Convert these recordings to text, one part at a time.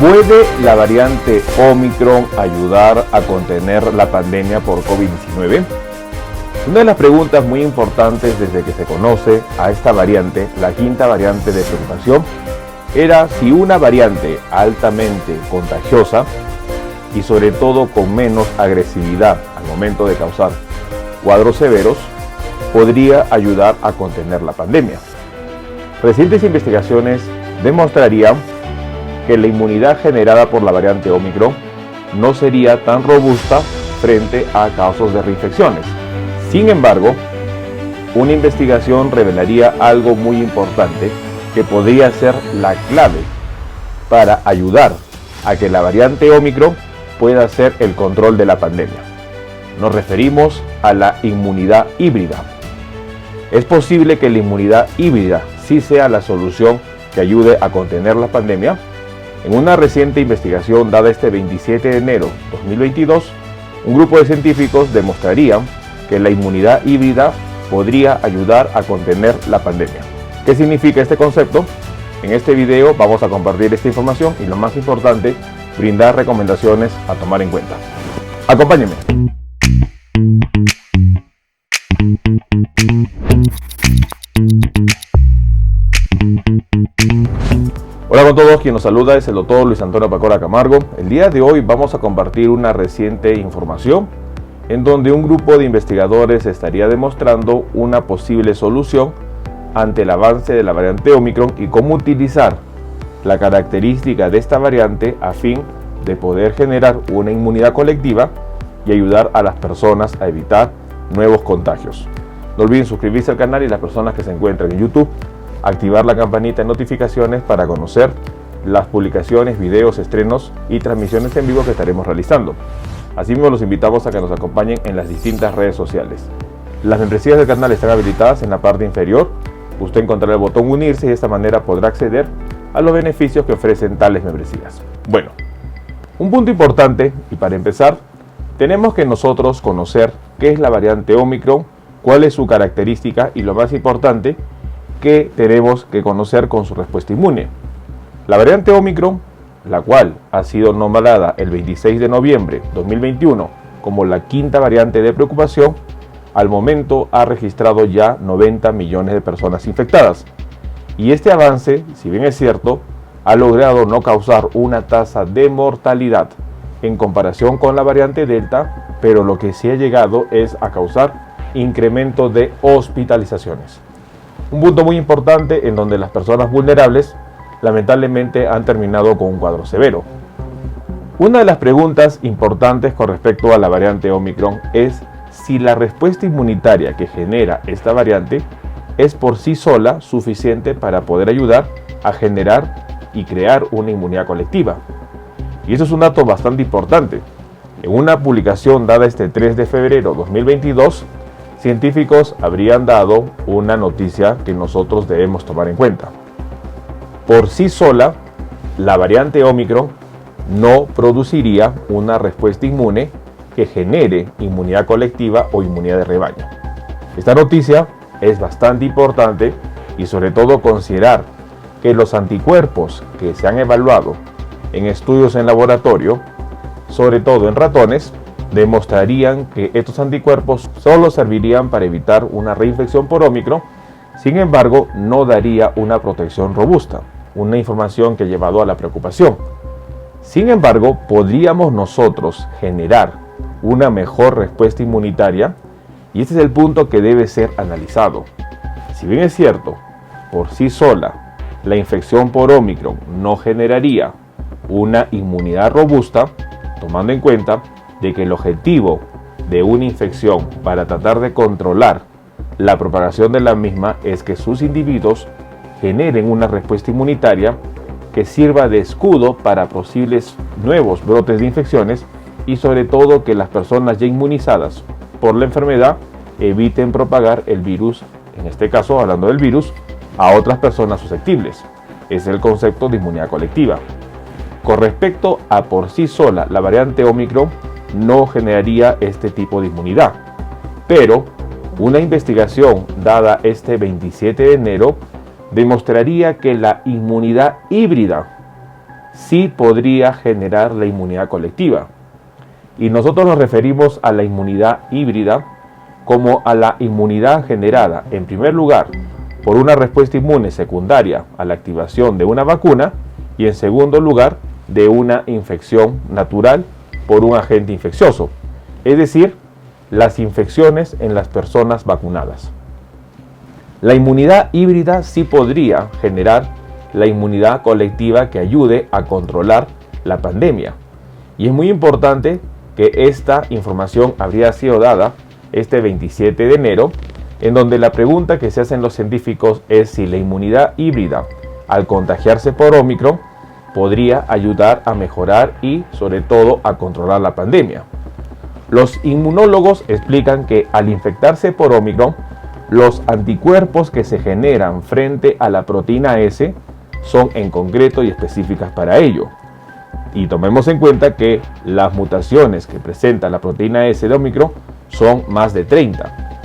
¿Puede la variante Omicron ayudar a contener la pandemia por COVID-19? Una de las preguntas muy importantes desde que se conoce a esta variante, la quinta variante de preocupación, era si una variante altamente contagiosa y sobre todo con menos agresividad al momento de causar cuadros severos, podría ayudar a contener la pandemia. Recientes investigaciones demostrarían que la inmunidad generada por la variante Omicron no sería tan robusta frente a casos de reinfecciones. Sin embargo, una investigación revelaría algo muy importante que podría ser la clave para ayudar a que la variante Omicron pueda hacer el control de la pandemia. Nos referimos a la inmunidad híbrida. Es posible que la inmunidad híbrida sí sea la solución que ayude a contener la pandemia. En una reciente investigación dada este 27 de enero de 2022, un grupo de científicos demostraría que la inmunidad híbrida podría ayudar a contener la pandemia. ¿Qué significa este concepto? En este video vamos a compartir esta información y lo más importante, brindar recomendaciones a tomar en cuenta. Acompáñenme. Hola con todos, quien nos saluda es el doctor Luis Antonio Pacora Camargo. El día de hoy vamos a compartir una reciente información en donde un grupo de investigadores estaría demostrando una posible solución ante el avance de la variante Omicron y cómo utilizar la característica de esta variante a fin de poder generar una inmunidad colectiva y ayudar a las personas a evitar nuevos contagios. No olviden suscribirse al canal y las personas que se encuentran en YouTube, activar la campanita de notificaciones para conocer las publicaciones, videos, estrenos y transmisiones en vivo que estaremos realizando. Asimismo, los invitamos a que nos acompañen en las distintas redes sociales. Las membresías del canal están habilitadas en la parte inferior. Usted encontrará el botón unirse y de esta manera podrá acceder a los beneficios que ofrecen tales membresías. Bueno, un punto importante y para empezar, tenemos que nosotros conocer qué es la variante Omicron, cuál es su característica y lo más importante, que tenemos que conocer con su respuesta inmune. La variante Omicron, la cual ha sido nombrada el 26 de noviembre de 2021 como la quinta variante de preocupación, al momento ha registrado ya 90 millones de personas infectadas. Y este avance, si bien es cierto, ha logrado no causar una tasa de mortalidad en comparación con la variante Delta, pero lo que sí ha llegado es a causar incremento de hospitalizaciones. Un punto muy importante en donde las personas vulnerables lamentablemente han terminado con un cuadro severo. Una de las preguntas importantes con respecto a la variante Omicron es si la respuesta inmunitaria que genera esta variante es por sí sola suficiente para poder ayudar a generar y crear una inmunidad colectiva. Y eso es un dato bastante importante. En una publicación dada este 3 de febrero de 2022, científicos habrían dado una noticia que nosotros debemos tomar en cuenta. Por sí sola, la variante Omicron no produciría una respuesta inmune que genere inmunidad colectiva o inmunidad de rebaño. Esta noticia es bastante importante y sobre todo considerar que los anticuerpos que se han evaluado en estudios en laboratorio, sobre todo en ratones, demostrarían que estos anticuerpos solo servirían para evitar una reinfección por Omicron. Sin embargo, no daría una protección robusta, una información que ha llevado a la preocupación. Sin embargo, podríamos nosotros generar una mejor respuesta inmunitaria y este es el punto que debe ser analizado. Si bien es cierto, por sí sola, la infección por Omicron no generaría una inmunidad robusta, tomando en cuenta de que el objetivo de una infección para tratar de controlar la propagación de la misma es que sus individuos generen una respuesta inmunitaria que sirva de escudo para posibles nuevos brotes de infecciones y sobre todo que las personas ya inmunizadas por la enfermedad eviten propagar el virus, en este caso hablando del virus, a otras personas susceptibles. Es el concepto de inmunidad colectiva. Con respecto a por sí sola, la variante Omicron no generaría este tipo de inmunidad, pero una investigación dada este 27 de enero demostraría que la inmunidad híbrida sí podría generar la inmunidad colectiva. Y nosotros nos referimos a la inmunidad híbrida como a la inmunidad generada, en primer lugar, por una respuesta inmune secundaria a la activación de una vacuna y en segundo lugar, de una infección natural por un agente infeccioso, es decir, las infecciones en las personas vacunadas. La inmunidad híbrida sí podría generar la inmunidad colectiva que ayude a controlar la pandemia. Y es muy importante que esta información habría sido dada este 27 de enero, en donde la pregunta que se hacen los científicos es si la inmunidad híbrida, al contagiarse por Omicron, podría ayudar a mejorar y, sobre todo, a controlar la pandemia. Los inmunólogos explican que al infectarse por Omicron, los anticuerpos que se generan frente a la proteína S son en concreto y específicas para ello. Y tomemos en cuenta que las mutaciones que presenta la proteína S de Omicron son más de 30.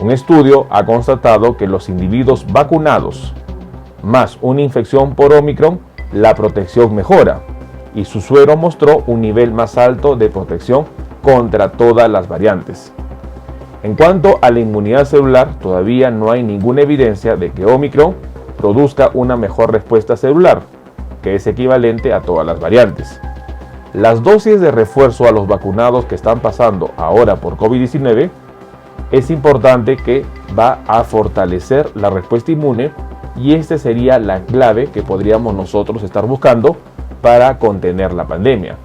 Un estudio ha constatado que los individuos vacunados más una infección por Omicron, la protección mejora y su suero mostró un nivel más alto de protección contra todas las variantes. En cuanto a la inmunidad celular, todavía no hay ninguna evidencia de que Omicron produzca una mejor respuesta celular, que es equivalente a todas las variantes. Las dosis de refuerzo a los vacunados que están pasando ahora por COVID-19 es importante que va a fortalecer la respuesta inmune y esta sería la clave que podríamos nosotros estar buscando para contener la pandemia.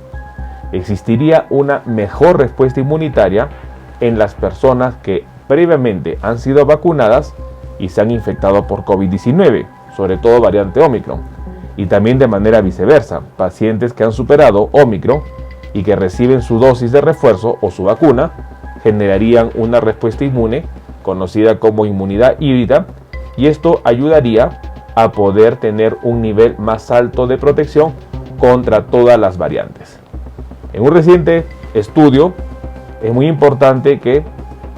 Existiría una mejor respuesta inmunitaria en las personas que previamente han sido vacunadas y se han infectado por COVID-19, sobre todo variante Omicron, y también de manera viceversa, pacientes que han superado Omicron y que reciben su dosis de refuerzo o su vacuna, generarían una respuesta inmune conocida como inmunidad híbrida y esto ayudaría a poder tener un nivel más alto de protección contra todas las variantes. En un reciente estudio es muy importante que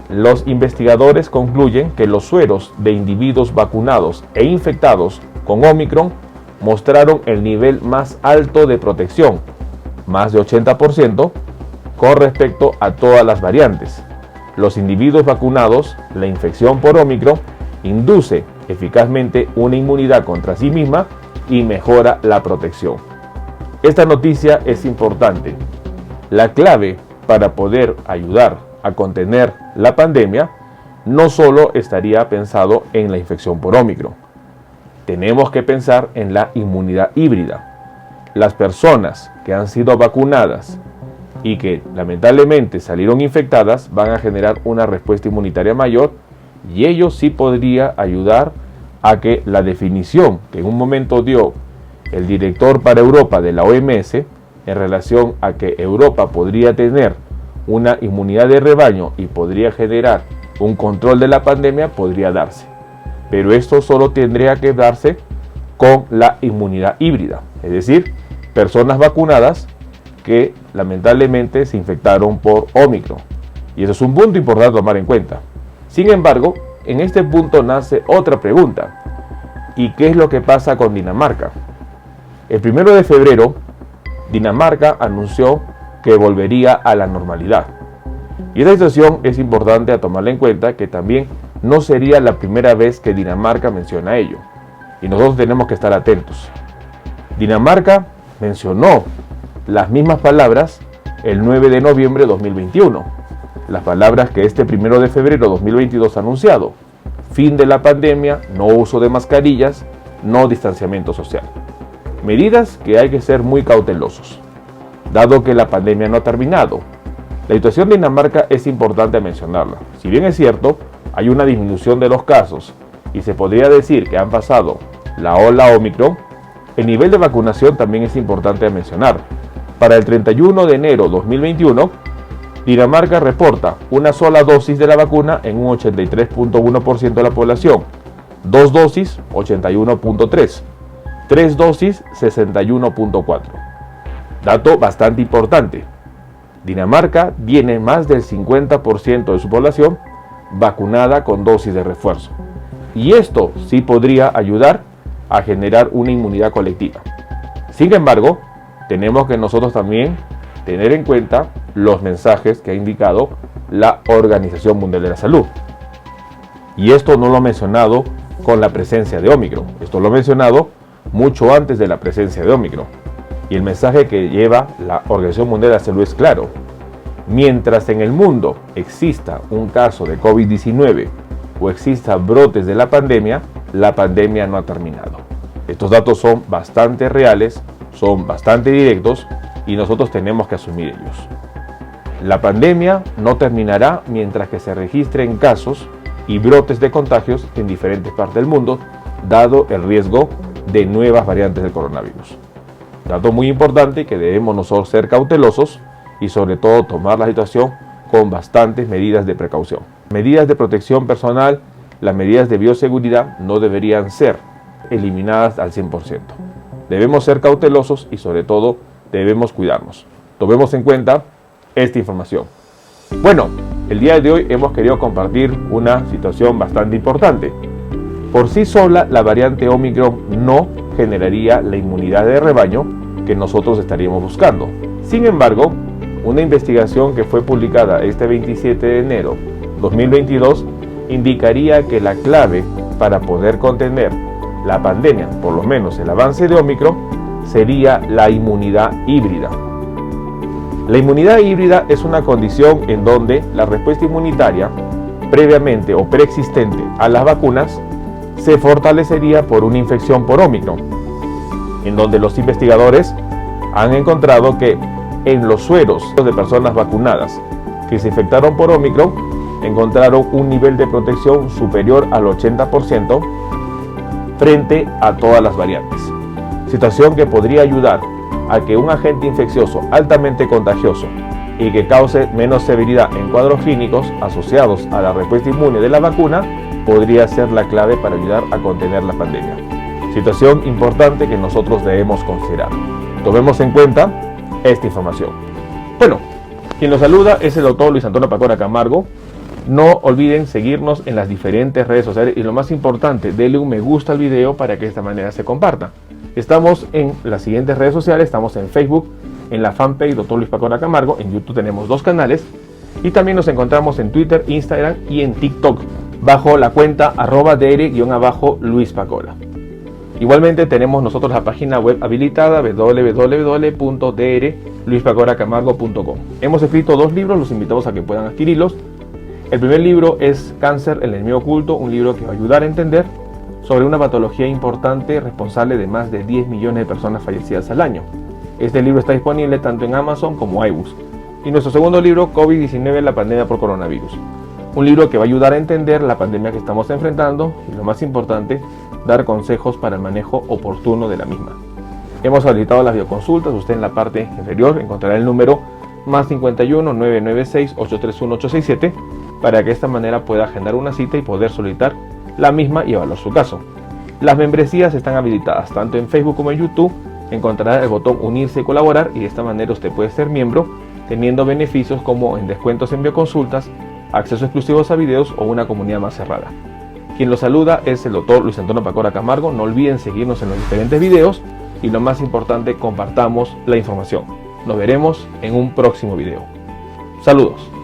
los investigadores concluyen que los sueros de individuos vacunados e infectados con Omicron mostraron el nivel más alto de protección, más de 80%, con respecto a todas las variantes. Los individuos vacunados, la infección por Omicron induce eficazmente una inmunidad contra sí misma y mejora la protección. Esta noticia es importante. La clave para poder ayudar a contener la pandemia no solo estaría pensado en la infección por Omicron. Tenemos que pensar en la inmunidad híbrida. Las personas que han sido vacunadas y que lamentablemente salieron infectadas van a generar una respuesta inmunitaria mayor y ello sí podría ayudar a que la definición que en un momento dio el director para Europa de la OMS en relación a que Europa podría tener una inmunidad de rebaño y podría generar un control de la pandemia podría darse. Pero esto solo tendría que darse con la inmunidad híbrida, es decir, personas vacunadas que lamentablemente se infectaron por Omicron. Y eso es un punto importante a tomar en cuenta. Sin embargo, en este punto nace otra pregunta. ¿Y qué es lo que pasa con Dinamarca? El 1 de febrero, Dinamarca anunció que volvería a la normalidad. Y esta situación es importante a tomarla en cuenta que también no sería la primera vez que Dinamarca menciona ello. Y nosotros tenemos que estar atentos. Dinamarca mencionó las mismas palabras el 9 de noviembre de 2021. Las palabras que este 1 de febrero de 2022 ha anunciado. Fin de la pandemia, no uso de mascarillas, no distanciamiento social. Medidas que hay que ser muy cautelosos, dado que la pandemia no ha terminado. La situación de Dinamarca es importante mencionarla. Si bien es cierto, hay una disminución de los casos y se podría decir que han pasado la ola Omicron, el nivel de vacunación también es importante mencionar. Para el 31 de enero de 2021, Dinamarca reporta una sola dosis de la vacuna en un 83.1% de la población, 2 dosis 81.3%, 3 dosis 61.4%. Dato bastante importante. Dinamarca tiene más del 50% de su población vacunada con dosis de refuerzo. Y esto sí podría ayudar a generar una inmunidad colectiva. Sin embargo, tenemos que nosotros también tener en cuenta los mensajes que ha indicado la Organización Mundial de la Salud. Y esto no lo ha mencionado con la presencia de Ómicron, esto lo ha mencionado mucho antes de la presencia de Ómicron. Y el mensaje que lleva la Organización Mundial de la Salud es claro: mientras en el mundo exista un caso de COVID-19 o exista brotes de la pandemia no ha terminado. Estos datos son bastante reales, son bastante directos y nosotros tenemos que asumir ellos. La pandemia no terminará mientras que se registren casos y brotes de contagios en diferentes partes del mundo, dado el riesgo de nuevas variantes del coronavirus. Dato muy importante que debemos nosotros ser cautelosos y sobre todo tomar la situación con bastantes medidas de precaución. Medidas de protección personal, las medidas de bioseguridad no deberían ser eliminadas al 100%. Debemos ser cautelosos y sobre todo debemos cuidarnos. Tomemos en cuenta esta información. Bueno, el día de hoy hemos querido compartir una situación bastante importante. Por sí sola, la variante Ómicron no generaría la inmunidad de rebaño que nosotros estaríamos buscando. Sin embargo, una investigación que fue publicada este 27 de enero 2022 indicaría que la clave para poder contener la pandemia, por lo menos el avance de Ómicron, sería la inmunidad híbrida. La inmunidad híbrida es una condición en donde la respuesta inmunitaria previamente o preexistente a las vacunas se fortalecería por una infección por Ómicron, en donde los investigadores han encontrado que en los sueros de personas vacunadas que se infectaron por Ómicron encontraron un nivel de protección superior al 80% frente a todas las variantes, situación que podría ayudar a que un agente infeccioso altamente contagioso y que cause menos severidad en cuadros clínicos asociados a la respuesta inmune de la vacuna podría ser la clave para ayudar a contener la pandemia. Situación importante que nosotros debemos considerar. Tomemos en cuenta esta información. Bueno, quien nos saluda es el doctor Luis Antonio Pacora Camargo. No olviden seguirnos en las diferentes redes sociales y lo más importante, denle un me gusta al video para que de esta manera se comparta. Estamos en las siguientes redes sociales, estamos en Facebook, en la fanpage Dr. Luis Pacora Camargo, en YouTube tenemos 2 canales y también nos encontramos en Twitter, Instagram y en TikTok bajo la cuenta @dr_Luis Pacora. Igualmente tenemos nosotros la página web habilitada www.drluispacoracamargo.com. Hemos escrito 2 libros, los invitamos a que puedan adquirirlos. El primer libro es Cáncer, el enemigo oculto, un libro que va a ayudar a entender sobre una patología importante responsable de más de 10 millones de personas fallecidas al año. Este libro está disponible tanto en Amazon como iBooks. Y nuestro segundo libro, COVID-19, la pandemia por coronavirus. Un libro que va a ayudar a entender la pandemia que estamos enfrentando y lo más importante, dar consejos para el manejo oportuno de la misma. Hemos habilitado las videoconsultas, usted en la parte inferior encontrará el número +51 996 831 867 para que de esta manera pueda agendar una cita y poder solicitar la misma y evaluar su caso. Las membresías están habilitadas tanto en Facebook como en YouTube. Encontrará el botón unirse y colaborar y de esta manera usted puede ser miembro teniendo beneficios como en descuentos en bioconsultas, acceso exclusivos a videos o una comunidad más cerrada. Quien los saluda es el doctor Luis Antonio Pacora Camargo. No olviden seguirnos en los diferentes videos y lo más importante, compartamos la información. Nos veremos en un próximo video. Saludos.